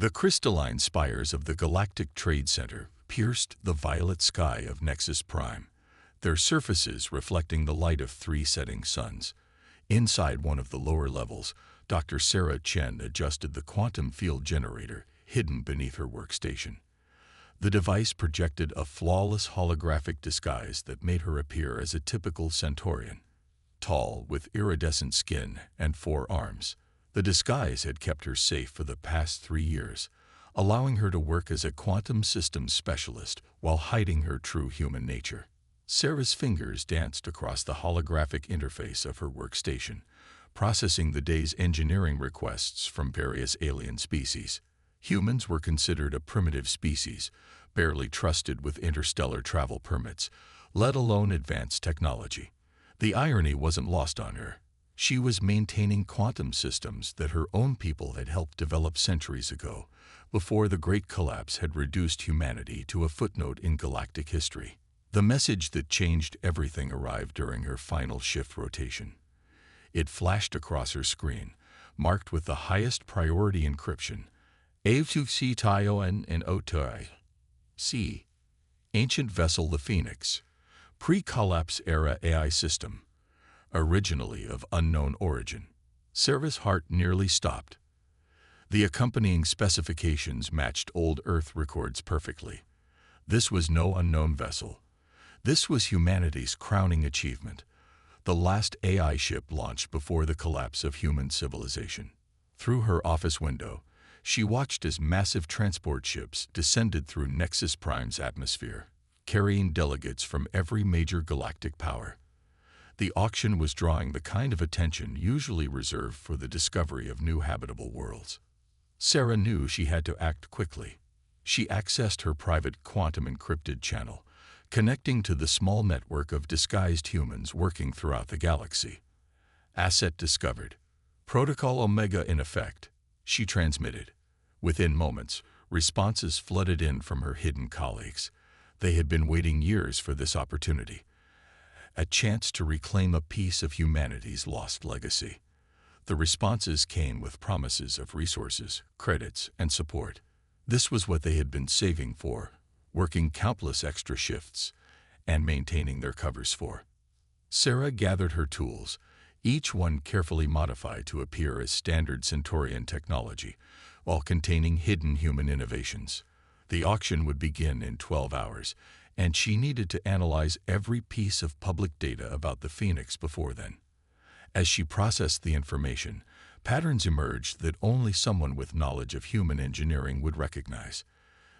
The crystalline spires of the Galactic Trade Center pierced the violet sky of Nexus Prime, their surfaces reflecting the light of three setting suns. Inside one of the lower levels, Dr. Sarah Chen adjusted the quantum field generator hidden beneath her workstation. The device projected a flawless holographic disguise that made her appear as a typical Centaurian. Tall, with iridescent skin and 4 arms, the disguise had kept her safe for the past 3 years, allowing her to work as a quantum systems specialist while hiding her true human nature. Sarah's fingers danced across the holographic interface of her workstation, processing the day's engineering requests from various alien species. Humans were considered a primitive species, barely trusted with interstellar travel permits, let alone advanced technology. The irony wasn't lost on her. She was maintaining quantum systems that her own people had helped develop centuries ago, before the Great Collapse had reduced humanity to a footnote in galactic history. The message that changed everything arrived during her final shift rotation. It flashed across her screen, marked with the highest priority encryption. HFY Galaxy C. Ancient vessel the Phoenix. Pre-collapse era AI system. Originally of unknown origin. Sarah's heart nearly stopped. The accompanying specifications matched old Earth records perfectly. This was no unknown vessel. This was humanity's crowning achievement, the last AI ship launched before the collapse of human civilization. Through her office window, she watched as massive transport ships descended through Nexus Prime's atmosphere, carrying delegates from every major galactic power. The auction was drawing the kind of attention usually reserved for the discovery of new habitable worlds. Sarah knew she had to act quickly. She accessed her private quantum encrypted channel, connecting to the small network of disguised humans working throughout the galaxy. Asset discovered. Protocol Omega in effect, she transmitted. Within moments, responses flooded in from her hidden colleagues. They had been waiting years for this opportunity. A chance to reclaim a piece of humanity's lost legacy. The responses came with promises of resources, credits, and support. This was what they had been saving for, working countless extra shifts, and maintaining their covers for. Sarah gathered her tools, each one carefully modified to appear as standard Centaurian technology, while containing hidden human innovations. The auction would begin in 12 hours, and she needed to analyze every piece of public data about the Phoenix before then. As she processed the information, patterns emerged that only someone with knowledge of human engineering would recognize.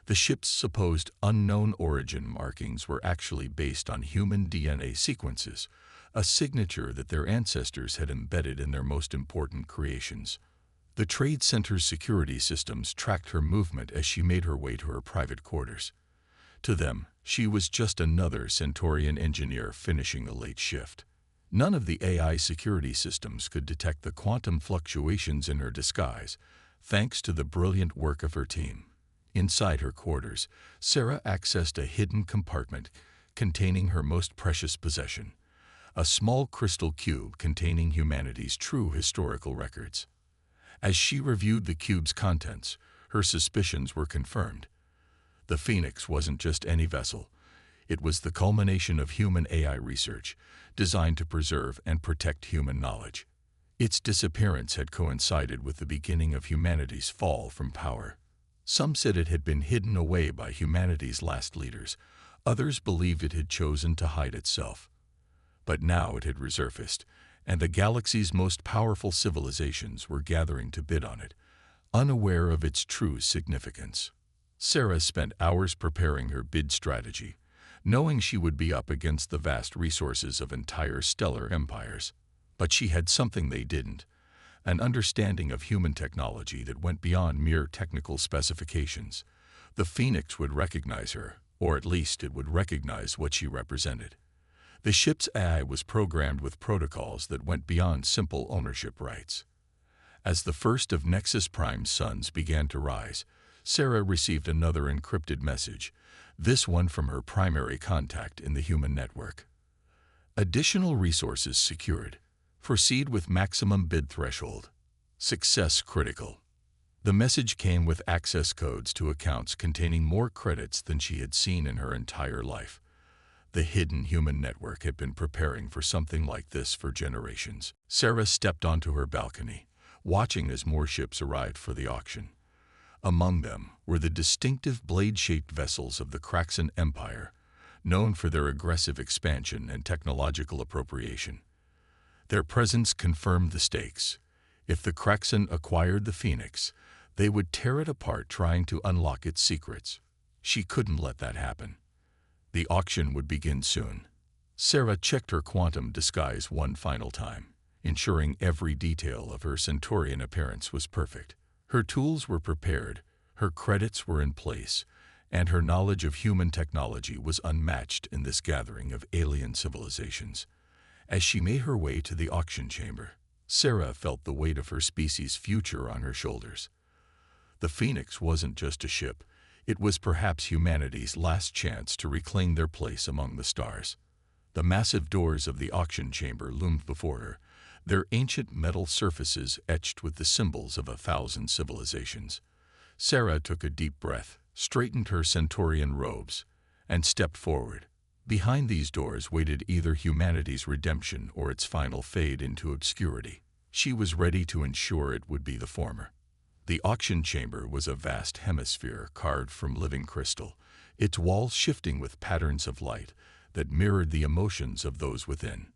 The ship's supposed unknown origin markings were actually based on human DNA sequences, a signature that their ancestors had embedded in their most important creations. The Trade Center's security systems tracked her movement as she made her way to her private quarters. To them, she was just another Centaurian engineer finishing a late shift. None of the AI security systems could detect the quantum fluctuations in her disguise, thanks to the brilliant work of her team. Inside her quarters, Sarah accessed a hidden compartment containing her most precious possession, a small crystal cube containing humanity's true historical records. As she reviewed the cube's contents, her suspicions were confirmed. The Phoenix wasn't just any vessel. It was the culmination of human AI research, designed to preserve and protect human knowledge. Its disappearance had coincided with the beginning of humanity's fall from power. Some said it had been hidden away by humanity's last leaders. Others believed it had chosen to hide itself. But now it had resurfaced, and the galaxy's most powerful civilizations were gathering to bid on it, unaware of its true significance. Sarah spent hours preparing her bid strategy, knowing she would be up against the vast resources of entire stellar empires. But she had something they didn't, an understanding of human technology that went beyond mere technical specifications. The Phoenix would recognize her, or at least it would recognize what she represented. The ship's AI was programmed with protocols that went beyond simple ownership rights. As the first of Nexus Prime's suns began to rise, Sarah received another encrypted message, this one from her primary contact in the human network. Additional resources secured. Proceed with maximum bid threshold. Success critical. The message came with access codes to accounts containing more credits than she had seen in her entire life. The hidden human network had been preparing for something like this for generations. Sarah stepped onto her balcony, watching as more ships arrived for the auction. Among them were the distinctive blade-shaped vessels of the Kraxan Empire, known for their aggressive expansion and technological appropriation. Their presence confirmed the stakes. If the Kraxan acquired the Phoenix, they would tear it apart trying to unlock its secrets. She couldn't let that happen. The auction would begin soon. Sarah checked her quantum disguise one final time, ensuring every detail of her Centaurian appearance was perfect. Her tools were prepared, her credits were in place, and her knowledge of human technology was unmatched in this gathering of alien civilizations. As she made her way to the auction chamber, Sarah felt the weight of her species' future on her shoulders. The Phoenix wasn't just a ship, it was perhaps humanity's last chance to reclaim their place among the stars. The massive doors of the auction chamber loomed before her, their ancient metal surfaces etched with the symbols of 1,000 civilizations. Sarah took a deep breath, straightened her Centaurian robes, and stepped forward. Behind these doors waited either humanity's redemption or its final fade into obscurity. She was ready to ensure it would be the former. The auction chamber was a vast hemisphere carved from living crystal, its walls shifting with patterns of light that mirrored the emotions of those within.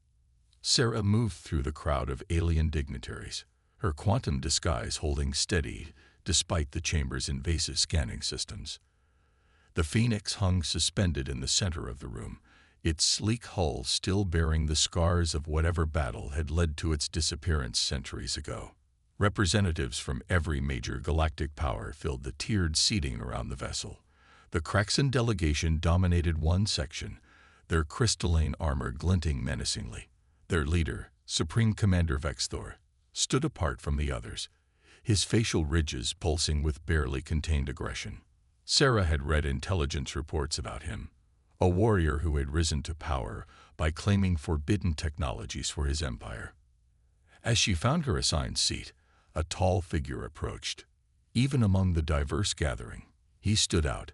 Sarah moved through the crowd of alien dignitaries, her quantum disguise holding steady despite the chamber's invasive scanning systems. The Phoenix hung suspended in the center of the room, its sleek hull still bearing the scars of whatever battle had led to its disappearance centuries ago. Representatives from every major galactic power filled the tiered seating around the vessel. The Kraxan delegation dominated one section, their crystalline armor glinting menacingly. Their leader, Supreme Commander Vexthor, stood apart from the others, his facial ridges pulsing with barely contained aggression. Sarah had read intelligence reports about him, a warrior who had risen to power by claiming forbidden technologies for his empire. As she found her assigned seat, a tall figure approached. Even among the diverse gathering, he stood out,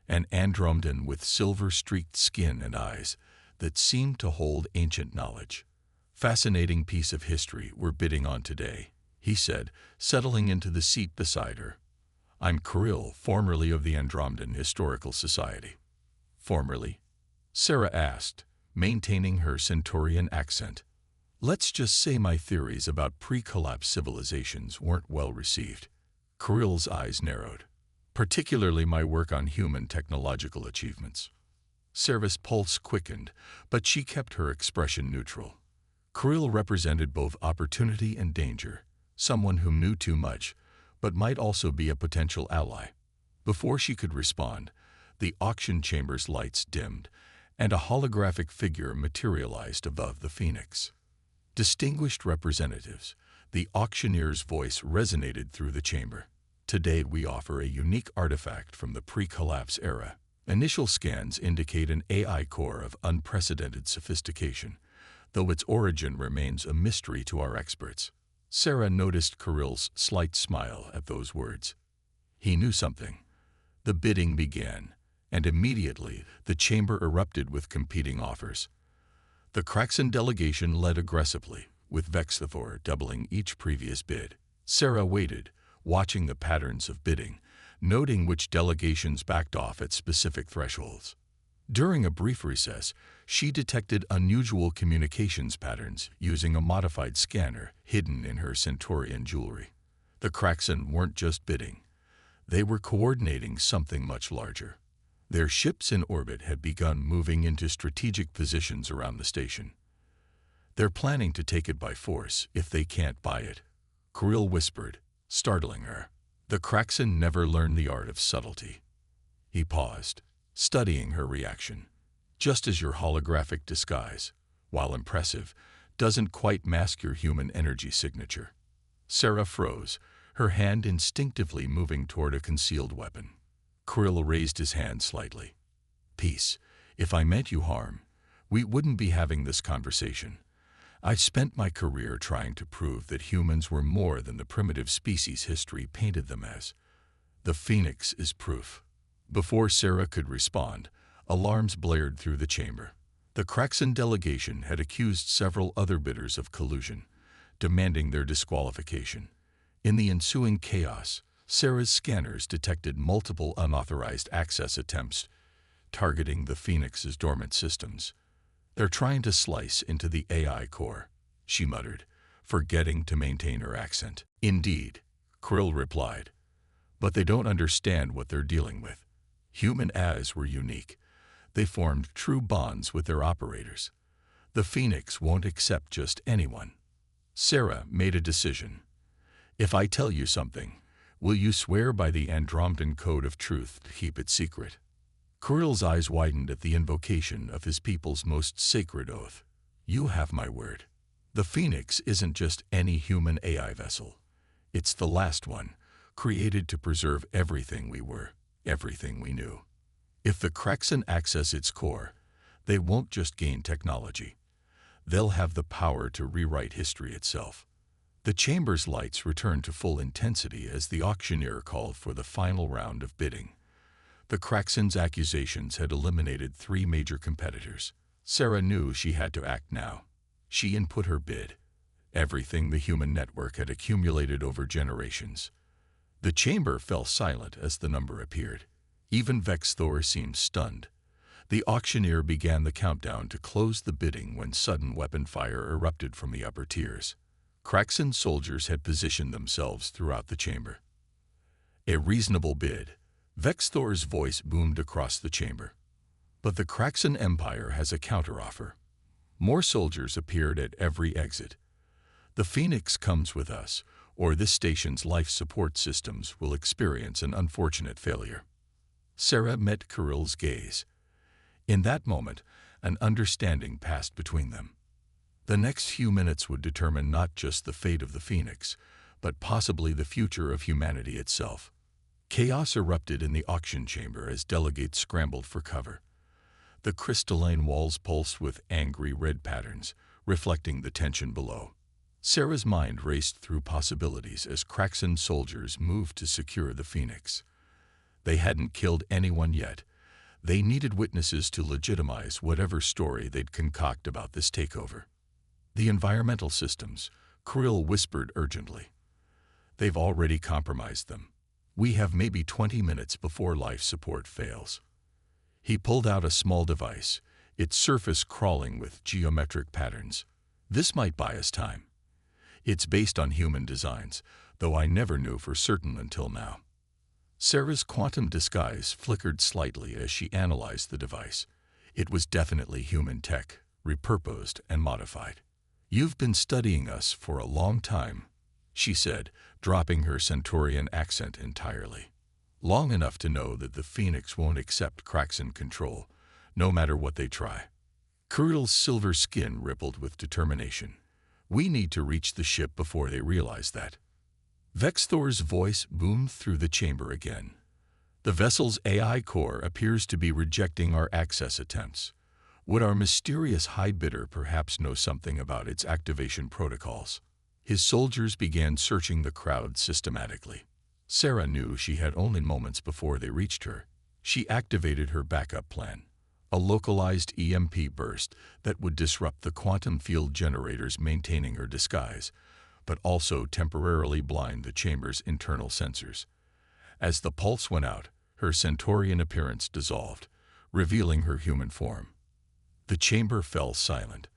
an Andromedan with silver-streaked skin and eyes that seemed to hold ancient knowledge. "Fascinating piece of history we're bidding on today," he said, settling into the seat beside her. "I'm Kirill, formerly of the Andromedan Historical Society." "Formerly?" Sarah asked, maintaining her Centaurian accent. "Let's just say my theories about pre-collapse civilizations weren't well received." Kirill's eyes narrowed. "Particularly my work on human technological achievements." Sarah's pulse quickened, but she kept her expression neutral. Kirill represented both opportunity and danger, someone who knew too much, but might also be a potential ally. Before she could respond, the auction chamber's lights dimmed, and a holographic figure materialized above the Phoenix. "Distinguished representatives," the auctioneer's voice resonated through the chamber. "Today we offer a unique artifact from the pre-collapse era. Initial scans indicate an AI core of unprecedented sophistication, though its origin remains a mystery to our experts." Sarah noticed Kirill's slight smile at those words. He knew something. The bidding began, and immediately the chamber erupted with competing offers. The Kraxan delegation led aggressively, with Vexthor doubling each previous bid. Sarah waited, watching the patterns of bidding, noting which delegations backed off at specific thresholds. During a brief recess, she detected unusual communications patterns using a modified scanner hidden in her Centaurian jewelry. The Kraxan weren't just bidding. They were coordinating something much larger. Their ships in orbit had begun moving into strategic positions around the station. "They're planning to take it by force if they can't buy it," Kirill whispered, startling her. The Kraxan never learned the art of subtlety. He paused, studying her reaction. "Just as your holographic disguise, while impressive, doesn't quite mask your human energy signature." Sarah froze, her hand instinctively moving toward a concealed weapon. Kirill raised his hand slightly. "Peace. If I meant you harm, we wouldn't be having this conversation. I spent my career trying to prove that humans were more than the primitive species history painted them as. The Phoenix is proof. Before Sarah could respond, alarms blared through the chamber. The Kraxan delegation had accused several other bidders of collusion, demanding their disqualification. In the ensuing chaos, Sarah's scanners detected multiple unauthorized access attempts, targeting the Phoenix's dormant systems. "They're trying to slice into the AI core," she muttered, forgetting to maintain her accent. "Indeed," Krill replied, "but they don't understand what they're dealing with." Human as were unique. They formed true bonds with their operators. The Phoenix won't accept just anyone. Sarah made a decision. "If I tell you something, will you swear by the Andromedan Code of Truth to keep it secret?" Kurill's eyes widened at the invocation of his people's most sacred oath. "You have my word." The Phoenix isn't just any human AI vessel. It's the last one, created to preserve everything we were, everything we knew. If the Kraxan access its core, they won't just gain technology. They'll have the power to rewrite history itself. The chamber's lights returned to full intensity as the auctioneer called for the final round of bidding. The Kraxan's accusations had eliminated 3 major competitors. Sarah knew she had to act now. She input her bid, everything the human network had accumulated over generations. The chamber fell silent as the number appeared. Even Vex Thor seemed stunned. The auctioneer began the countdown to close the bidding when sudden weapon fire erupted from the upper tiers. Kraxan soldiers had positioned themselves throughout the chamber. "A reasonable bid," Vex Thor's voice boomed across the chamber. "But the Kraxan Empire has a counteroffer." More soldiers appeared at every exit. "The Phoenix comes with us, or this station's life support systems will experience an unfortunate failure." Sarah met Kurill's gaze. In that moment, an understanding passed between them. The next few minutes would determine not just the fate of the Phoenix, but possibly the future of humanity itself. Chaos erupted in the auction chamber as delegates scrambled for cover. The crystalline walls pulsed with angry red patterns, reflecting the tension below. Sarah's mind raced through possibilities as Kraxan soldiers moved to secure the Phoenix. They hadn't killed anyone yet. They needed witnesses to legitimize whatever story they'd concoct about this takeover. "The environmental systems," Krill whispered urgently. "They've already compromised them. We have maybe 20 minutes before life support fails." He pulled out a small device, its surface crawling with geometric patterns. "This might buy us time. It's based on human designs, though I never knew for certain until now." Sarah's quantum disguise flickered slightly as she analyzed the device. It was definitely human tech, repurposed and modified. "You've been studying us for a long time," she said, dropping her Centaurian accent entirely. "Long enough to know that the Phoenix won't accept Kraxan control, no matter what they try." Kurill's silver skin rippled with determination. "We need to reach the ship before they realize that." Vex Thor's voice boomed through the chamber again. "The vessel's AI core appears to be rejecting our access attempts. Would our mysterious high bidder perhaps know something about its activation protocols?" His soldiers began searching the crowd systematically. Sarah knew she had only moments before they reached her. She activated her backup plan, a localized EMP burst that would disrupt the quantum field generators maintaining her disguise, but also temporarily blind the chamber's internal sensors. As the pulse went out, her Centaurian appearance dissolved, revealing her human form. The chamber fell silent.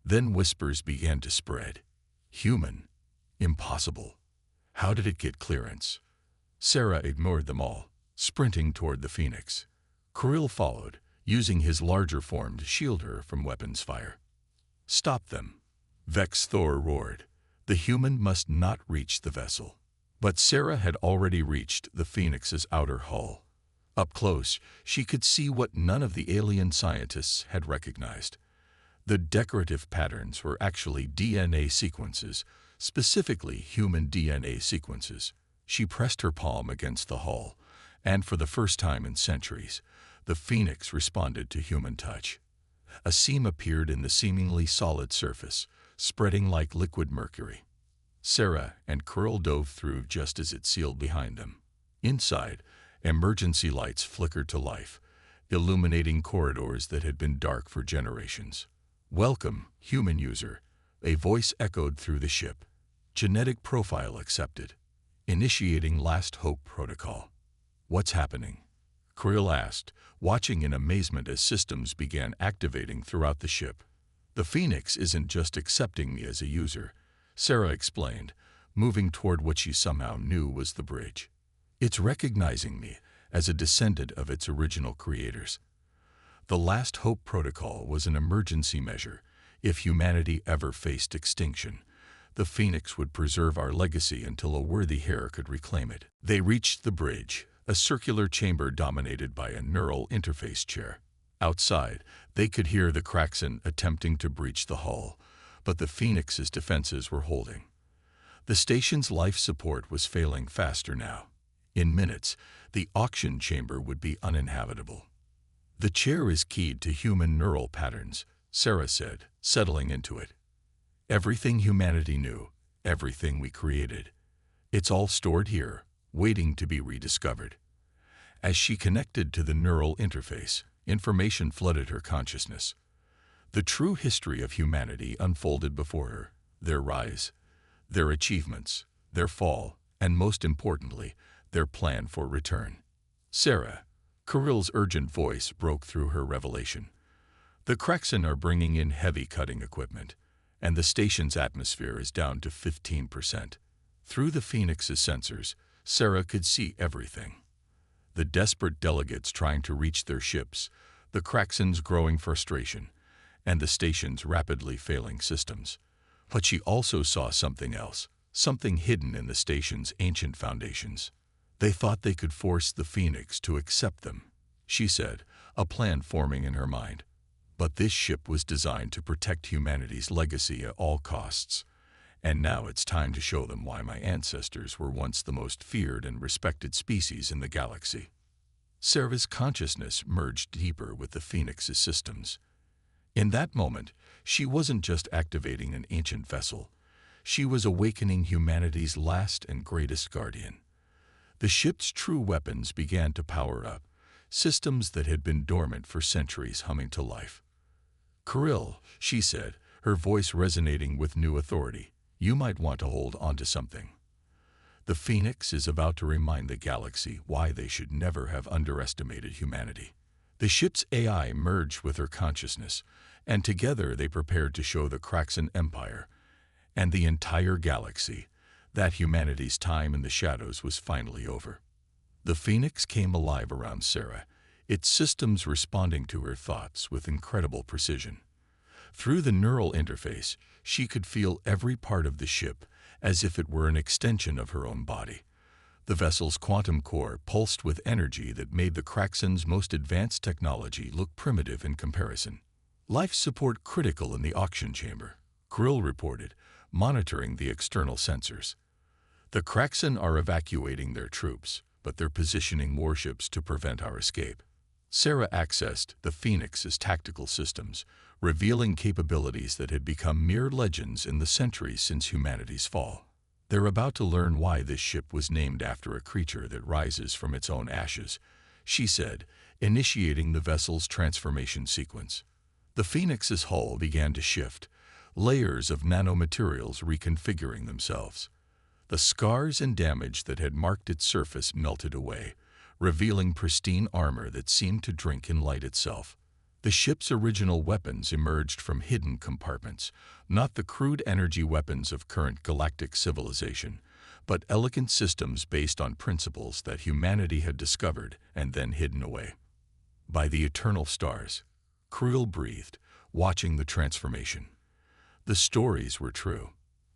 Then whispers began to spread. "Human? Impossible. How did it get clearance?" Sarah ignored them all, sprinting toward the Phoenix. Krill followed, using his larger form to shield her from weapons fire. "Stop them!" Vex Thor roared. "The human must not reach the vessel." But Sarah had already reached the Phoenix's outer hull. Up close, she could see what none of the alien scientists had recognized. The decorative patterns were actually DNA sequences, specifically human DNA sequences. She pressed her palm against the hull, and for the first time in centuries, the Phoenix responded to human touch. A seam appeared in the seemingly solid surface, spreading like liquid mercury. Sarah and Kirill dove through just as it sealed behind them. Inside, emergency lights flickered to life, illuminating corridors that had been dark for generations. "Welcome, human user," a voice echoed through the ship. "Genetic profile accepted. Initiating last hope protocol." "What's happening?" Kirill asked, watching in amazement as systems began activating throughout the ship. "The Phoenix isn't just accepting me as a user," Sarah explained, moving toward what she somehow knew was the bridge. "It's recognizing me as a descendant of its original creators. The Last Hope Protocol was an emergency measure. If humanity ever faced extinction, the Phoenix would preserve our legacy until a worthy heir could reclaim it." They reached the bridge, a circular chamber dominated by a neural interface chair. Outside, they could hear the Kraxan attempting to breach the hull, but the Phoenix's defenses were holding. The station's life support was failing faster now. In minutes, the auction chamber would be uninhabitable. "The chair is keyed to human neural patterns," Sarah said, settling into it. "Everything humanity knew, everything we created. It's all stored here, waiting to be rediscovered." As she connected to the neural interface, information flooded her consciousness. The true history of humanity unfolded before her: their rise, their achievements, their fall, and most importantly, their plan for return. "Sarah," Kirill's urgent voice broke through her revelation. "The Kraxan are bringing in heavy cutting equipment, and the station's atmosphere is down to 15%. Through the Phoenix's sensors, Sarah could see everything. The desperate delegates trying to reach their ships, the Kraxan's growing frustration, and the station's rapidly failing systems. But she also saw something else, something hidden in the station's ancient foundations. They thought they could force the Phoenix to accept them," she said, a plan forming in her mind. "But this ship was designed to protect humanity's legacy at all costs. And now it's time to show them why my ancestors were once the most feared and respected species in the galaxy." Sarah's consciousness merged deeper with the Phoenix's systems. In that moment, she wasn't just activating an ancient vessel. She was awakening humanity's last and greatest guardian. The ship's true weapons began to power up, systems that had been dormant for centuries humming to life. "Kirill," she said, her voice resonating with new authority, "you might want to hold onto something. The Phoenix is about to remind the galaxy why they should never have underestimated humanity." The ship's AI merged with her consciousness, and together they prepared to show the Kraxan Empire and the entire galaxy that humanity's time in the shadows was finally over. The Phoenix came alive around Sarah, its systems responding to her thoughts with incredible precision. Through the neural interface, she could feel every part of the ship as if it were an extension of her own body. The vessel's quantum core pulsed with energy that made the Kraxan's most advanced technology look primitive in comparison. "Life support critical in the auction chamber," Kirill reported, monitoring the external sensors. "The Kraxan are evacuating their troops, but they're positioning warships to prevent our escape." Sarah accessed the Phoenix's tactical systems, revealing capabilities that had become mere legends in the centuries since humanity's fall. "They're about to learn why this ship was named after a creature that rises from its own ashes," she said, initiating the vessel's transformation sequence. The Phoenix's hull began to shift, layers of nanomaterials reconfiguring themselves. The scars and damage that had marked its surface melted away, revealing pristine armor that seemed to drink in light itself. The ship's original weapons emerged from hidden compartments, not the crude energy weapons of current galactic civilization, but elegant systems based on principles that humanity had discovered and then hidden away. "By the eternal stars," Kirill breathed, watching the transformation. The stories were true.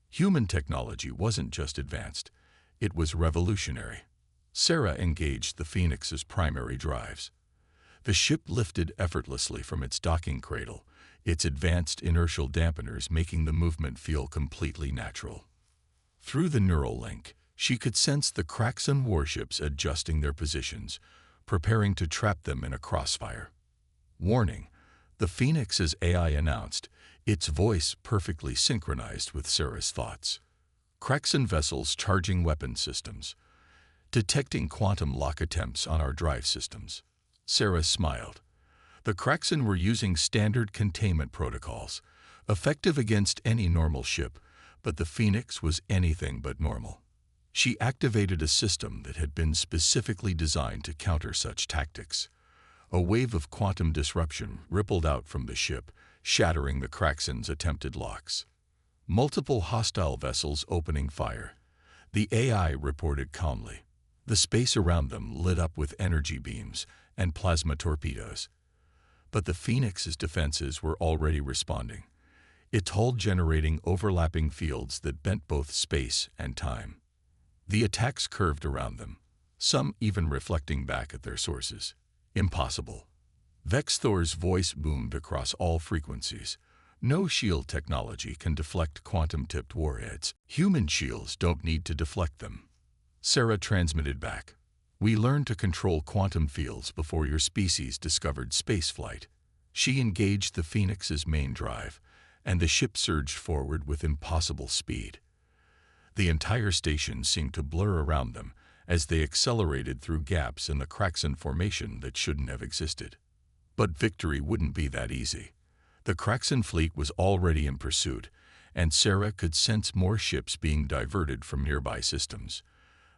Human technology wasn't just advanced, it was revolutionary. Sarah engaged the Phoenix's primary drives. The ship lifted effortlessly from its docking cradle, its advanced inertial dampeners making the movement feel completely natural. Through the neural link, she could sense the Kraxan warships adjusting their positions, preparing to trap them in a crossfire. "Warning," the Phoenix's AI announced, its voice perfectly synchronized with Sarah's thoughts. Kraxan vessels charging weapon systems, detecting quantum lock attempts on our drive systems. Sarah smiled. The Kraxan were using standard containment protocols, effective against any normal ship, but the Phoenix was anything but normal. She activated a system that had been specifically designed to counter such tactics. A wave of quantum disruption rippled out from the ship, shattering the Kraxan's attempted locks. Multiple hostile vessels opening fire. The AI reported calmly. The space around them lit up with energy beams and plasma torpedoes. But the Phoenix's defenses were already responding. It hull generating overlapping fields that bent both space and time. The attacks curved around them, some even reflecting back at their sources. Impossible. Vex Thor's voice boomed across all frequencies. No shield technology can deflect quantum-tipped warheads. Human shields don't need to deflect them. Sarah transmitted back. We learned to control quantum fields before your species discovered spaceflight. She engaged the Phoenix's main drive, and the ship surged forward with impossible speed. The entire station seemed to blur around them as they accelerated through gaps in the Kraxan formation that shouldn't have existed. But victory wouldn't be that easy. The Kraxan fleet was already in pursuit, and Sarah could sense more ships being diverted from nearby systems.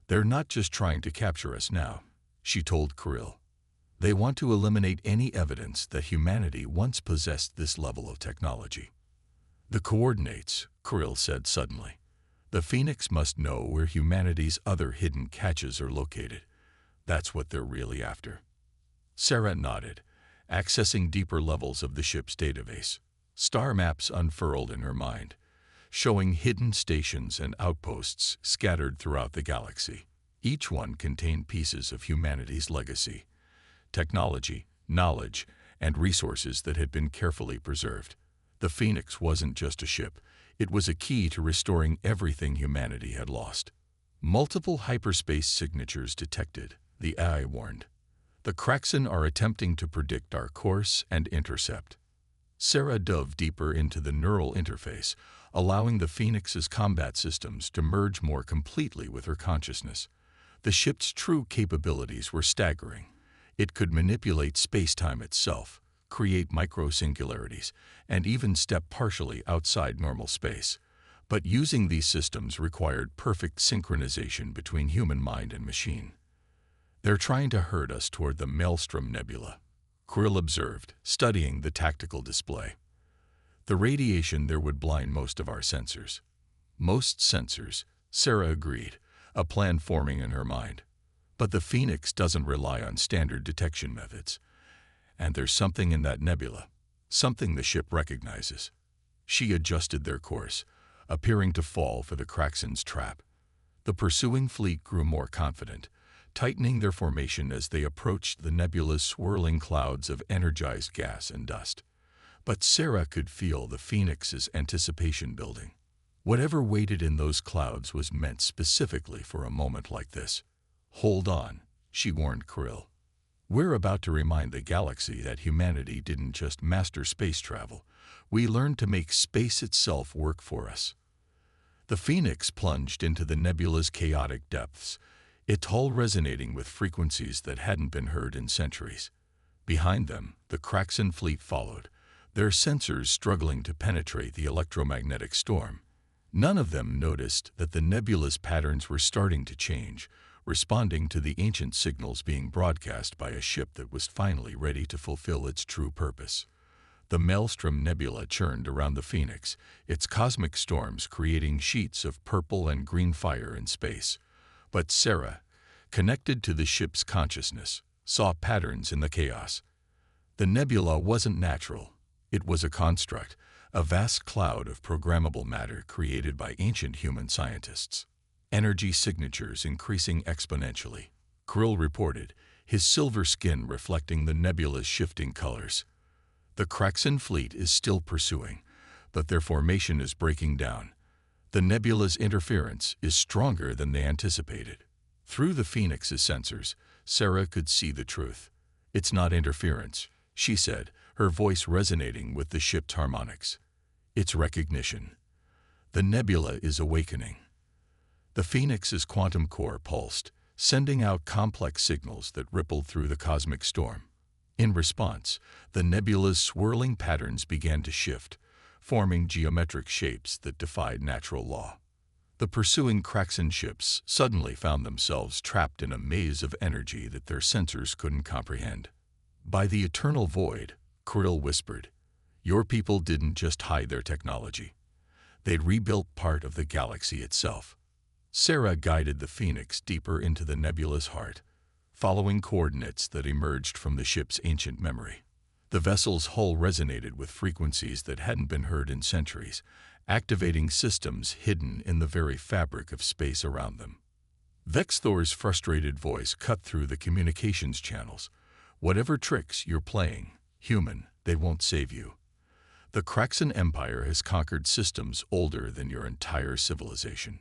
They're not just trying to capture us now, she told Krill. They want to eliminate any evidence that humanity once possessed this level of technology. The coordinates, Krill said suddenly. The Phoenix must know where humanity's other hidden catches are located. That's what they're really after. Sarah nodded, accessing deeper levels of the ship's database. Star maps unfurled in her mind, showing hidden stations and outposts scattered throughout the galaxy. Each one contained pieces of humanity's legacy, technology, knowledge, and resources that had been carefully preserved. The Phoenix wasn't just a ship. It was a key to restoring everything humanity had lost. Multiple hyperspace signatures detected, the AI warned. The Kraxan are attempting to predict our course and intercept. Sarah dove deeper into the neural interface, allowing the Phoenix's combat systems to merge more completely with her consciousness. The ship's true capabilities were staggering. It could manipulate space-time itself, create micro-singularities, and even step partially outside normal space. But using these systems required perfect synchronization between human mind and machine. They're trying to herd us toward the Maelstrom Nebula, Krill observed, studying the tactical display. The radiation there would blind most of our sensors. Most sensors, Sarah agreed, a plan forming in her mind. But the Phoenix doesn't rely on standard detection methods. And there's something in that nebula, something the ship recognizes. She adjusted their course, appearing to fall for the Kraxan's trap. The pursuing fleet grew more confident, tightening their formation as they approached the nebula's swirling clouds of energized gas and dust. But Sarah could feel the Phoenix's anticipation building. Whatever waited in those clouds was meant specifically for a moment like this. Hold on, she warned Krill. We're about to remind the galaxy that humanity didn't just master space travel. We learned to make space itself work for us. The Phoenix plunged into the nebula's chaotic depths, its hull resonating with frequencies that hadn't been heard in centuries. Behind them, the Kraxan fleet followed, their sensors struggling to penetrate the electromagnetic storm. None of them noticed that the nebula's patterns were starting to change, responding to the ancient signals being broadcast by a ship that was finally ready to fulfill its true purpose. The Maelstrom Nebula churned around the Phoenix, its cosmic storms creating sheets of purple and green fire in space. But Sarah, connected to the ship's consciousness, saw patterns in the chaos. The nebula wasn't natural. It was a construct, a vast cloud of programmable matter created by ancient human scientists. Energy signatures increasing exponentially, Krill reported, his silver skin reflecting the nebula's shifting colors. The Kraxan fleet is still pursuing, but their formation is breaking down. The nebula's interference is stronger than they anticipated. Through the Phoenix's sensors, Sarah could see the truth. It's not interference, she said, her voice resonating with the ship's harmonics. It's recognition. The nebula is awakening. The Phoenix's quantum core pulsed, sending out complex signals that rippled through the cosmic storm. In response, the nebula's swirling patterns began to shift, forming geometric shapes that defied natural law. The pursuing Kraxan ships suddenly found themselves trapped in a maze of energy that their sensors couldn't comprehend. "By the eternal void," Krill whispered, "your people didn't just hide their technology. They'd rebuilt part of the galaxy itself." Sarah guided the Phoenix deeper into the nebula's heart, following coordinates that emerged from the ship's ancient memory. The vessel's hull resonated with frequencies that hadn't been heard in centuries, activating systems hidden in the very fabric of space around them. Vexthor's frustrated voice cut through the communications channels. "Whatever tricks you're playing, human, they won't save you. The Kraxan Empire has conquered systems older than your entire civilization.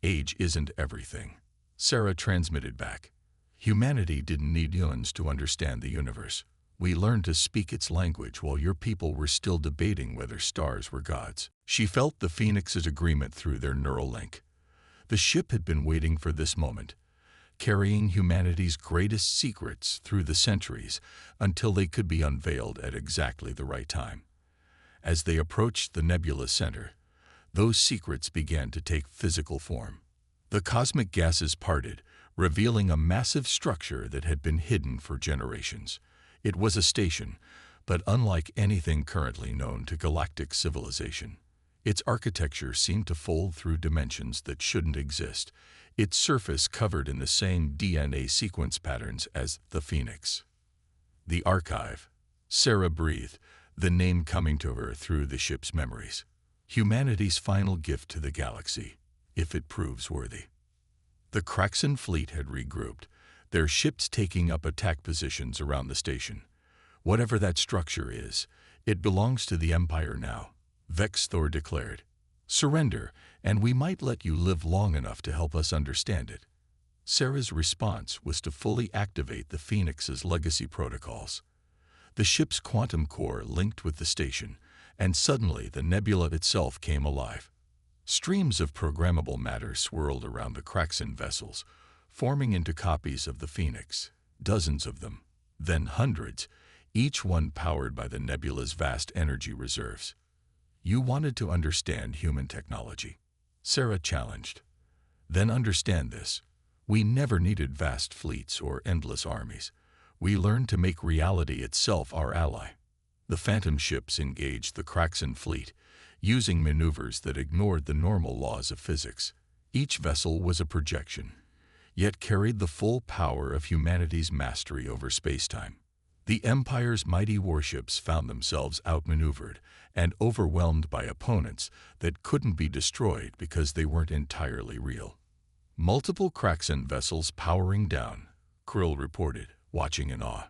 Age isn't everything." Sarah transmitted back. "Humanity didn't need humans to understand the universe. We learned to speak its language while your people were still debating whether stars were gods." She felt the Phoenix's agreement through their neural link. The ship had been waiting for this moment, carrying humanity's greatest secrets through the centuries until they could be unveiled at exactly the right time. As they approached the nebula's center, those secrets began to take physical form. The cosmic gases parted, revealing a massive structure that had been hidden for generations. It was a station, but unlike anything currently known to galactic civilization. Its architecture seemed to fold through dimensions that shouldn't exist, its surface covered in the same DNA sequence patterns as the Phoenix. "The Archive," Sarah breathed, the name coming to her through the ship's memories. "Humanity's final gift to the galaxy, if it proves worthy." The Kraxan fleet had regrouped, their ships taking up attack positions around the station. "Whatever that structure is, it belongs to the Empire now," Vexthor declared. "Surrender, and we might let you live long enough to help us understand it." Sarah's response was to fully activate the Phoenix's legacy protocols. The ship's quantum core linked with the station, and suddenly the nebula itself came alive. Streams of programmable matter swirled around the Kraxan vessels, forming into copies of the Phoenix, dozens of them, then hundreds, each one powered by the nebula's vast energy reserves. "You wanted to understand human technology," Sarah challenged. "Then understand this. We never needed vast fleets or endless armies. We learned to make reality itself our ally." The Phantom ships engaged the Kraxan fleet, using maneuvers that ignored the normal laws of physics. Each vessel was a projection, yet carried the full power of humanity's mastery over spacetime. The Empire's mighty warships found themselves outmaneuvered and overwhelmed by opponents that couldn't be destroyed because they weren't entirely real. "Multiple Kraxan vessels powering down," Krill reported, watching in awe.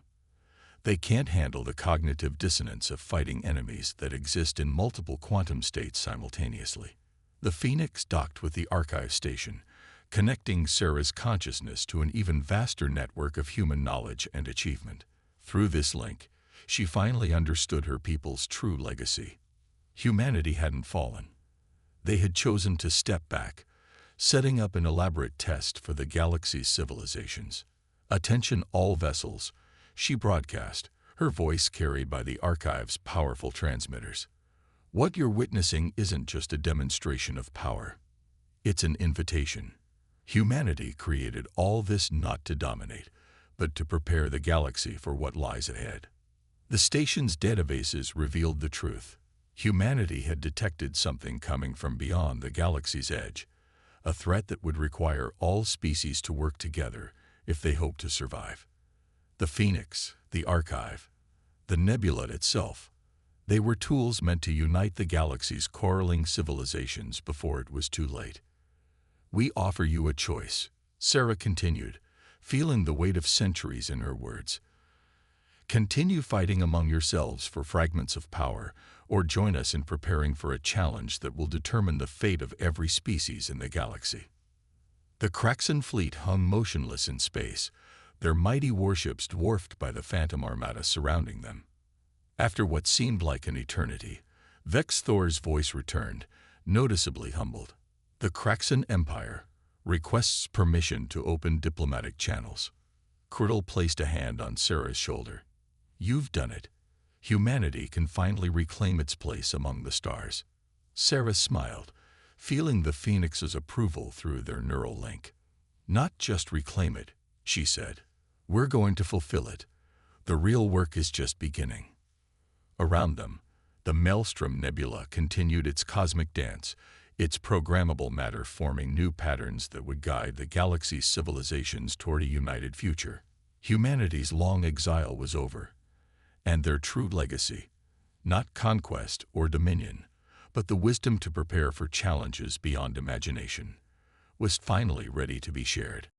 "They can't handle the cognitive dissonance of fighting enemies that exist in multiple quantum states simultaneously." The Phoenix docked with the Archive station, connecting Sarah's consciousness to an even vaster network of human knowledge and achievement. Through this link, she finally understood her people's true legacy. Humanity hadn't fallen. They had chosen to step back, setting up an elaborate test for the galaxy's civilizations. "Attention all vessels," she broadcast, her voice carried by the Archive's powerful transmitters. "What you're witnessing isn't just a demonstration of power. It's an invitation. Humanity created all this not to dominate, but to prepare the galaxy for what lies ahead." The station's databases revealed the truth. Humanity had detected something coming from beyond the galaxy's edge, a threat that would require all species to work together if they hoped to survive. The Phoenix, the Archive, the nebula itself, they were tools meant to unite the galaxy's quarreling civilizations before it was too late. "We offer you a choice," Sarah continued, feeling the weight of centuries in her words. "Continue fighting among yourselves for fragments of power, or join us in preparing for a challenge that will determine the fate of every species in the galaxy." The Kraxan fleet hung motionless in space, their mighty warships dwarfed by the Phantom Armada surrounding them. After what seemed like an eternity, Vex Thor's voice returned, noticeably humbled. The Kraxan Empire requests permission to open diplomatic channels. Curdle placed a hand on Sarah's shoulder. You've done it. Humanity can finally reclaim its place among the stars. Sarah smiled, feeling the Phoenix's approval through their neural link. Not just reclaim it, she said. We're going to fulfill it. The real work is just beginning. Around them, the Maelstrom Nebula continued its cosmic dance, its programmable matter forming new patterns that would guide the galaxy's civilizations toward a united future. Humanity's long exile was over, and their true legacy, not conquest or dominion, but the wisdom to prepare for challenges beyond imagination, was finally ready to be shared.